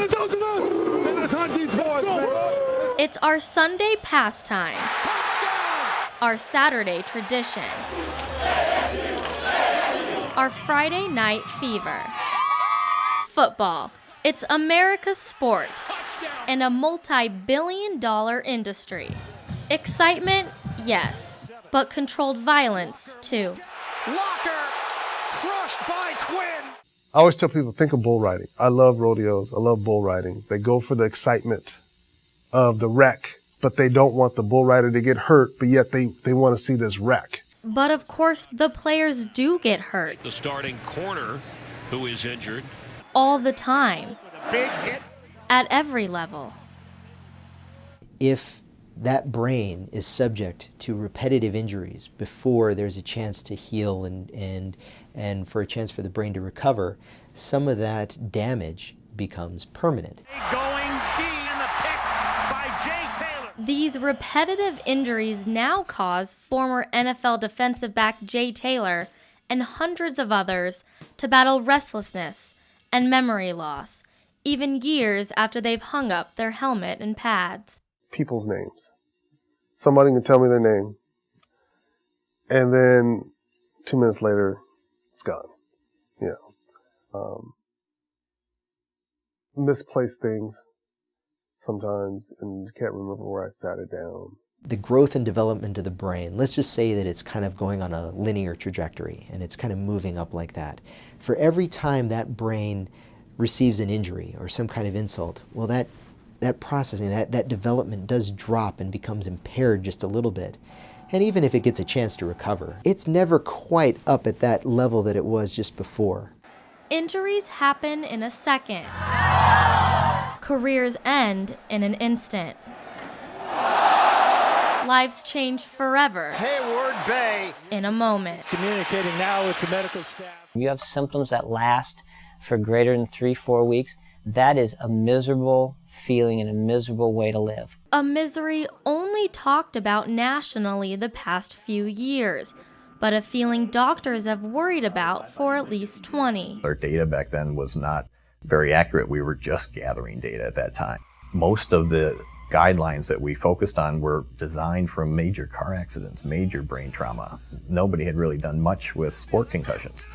Let's hunt these boys, man. It's our Sunday pastime, our Saturday tradition, our Friday night fever. Football. It's America's sport and a multi-billion-dollar industry. Excitement, yes, but controlled violence, too. Locker crushed by Quinn. I always tell people, think of bull riding. I love rodeos. I love bull riding. They go for the excitement of the wreck, but they don't want the bull rider to get hurt, but yet they want to see this wreck. But of course, the players do get hurt. The starting corner, who is injured. All the time. Big hit. At every level. If that brain is subject to repetitive injuries before there's a chance to heal and for a chance for the brain to recover, some of that damage becomes permanent. Going D in the pick by Jay Taylor. These repetitive injuries now cause former NFL defensive back Jay Taylor and hundreds of others to battle restlessness and memory loss, even years after they've hung up their helmet and pads. People's names. Somebody can tell me their name, and then 2 minutes later, it's gone. You know, misplaced things sometimes, and you can't remember where I sat it down. The growth and development of the brain, let's just say that it's kind of going on a linear trajectory, and it's kind of moving up like that. For every time that brain receives an injury or some kind of insult, well, that processing, that development does drop and becomes impaired just a little bit. And even if it gets a chance to recover, it's never quite up at that level that it was just before. Injuries happen in a second. Careers end in an instant. Lives change forever. Hayward Bay. In a moment. Communicating now with the medical staff. You have symptoms that last for greater than 3-4 weeks. That is a miserable feeling and a miserable way to live. A misery only talked about nationally the past few years, but a feeling doctors have worried about for at least 20. Our data back then was not very accurate. We were just gathering data at that time. Most of the guidelines that we focused on were designed for major car accidents, major brain trauma. Nobody had really done much with sport concussions.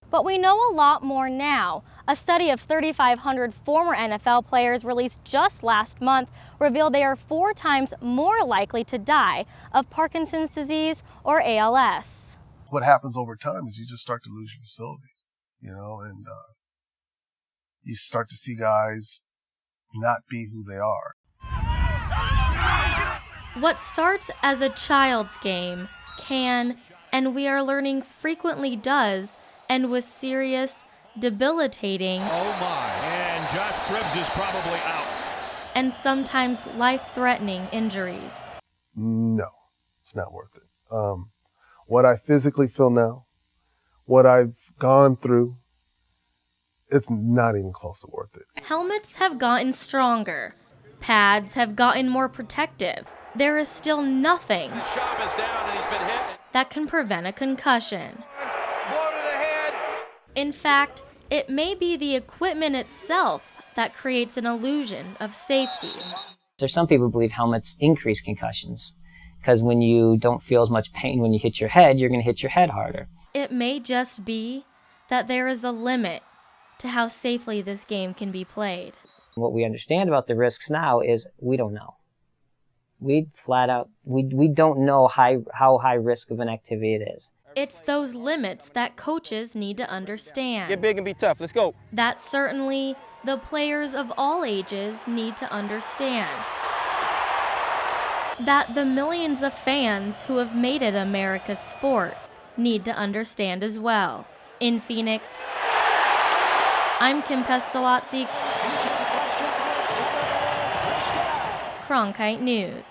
But we know a lot more now. A study of 3,500 former NFL players released just last month revealed they are 4 times more likely to die of Parkinson's disease or ALS. What happens over time is you just start to lose your facilities, you know, and you start to see guys not be who they are. What starts as a child's game can, and we are learning frequently does, end with serious, debilitating, Oh my, and Josh Cribbs is probably out. and sometimes life-threatening injuries. No, it's not worth it. What I physically feel now, what I've gone through, it's not even close to worth it. Helmets have gotten stronger. Pads have gotten more protective. There is still nothing Schaub is down and he's been hit. that can prevent a concussion. Blow to the head. In fact, it may be the equipment itself that creates an illusion of safety. There's some people who believe helmets increase concussions because when you don't feel as much pain when you hit your head, you're going to hit your head harder. It may just be that there is a limit to how safely this game can be played. What we understand about the risks now is we don't know. We flat out, we don't know how high risk of an activity it is. It's those limits that coaches need to understand. Get big and be tough. Let's go. That certainly the players of all ages need to understand. That the millions of fans who have made it America's sport need to understand as well. In Phoenix, I'm Kim Pestalozzi, Cronkite News.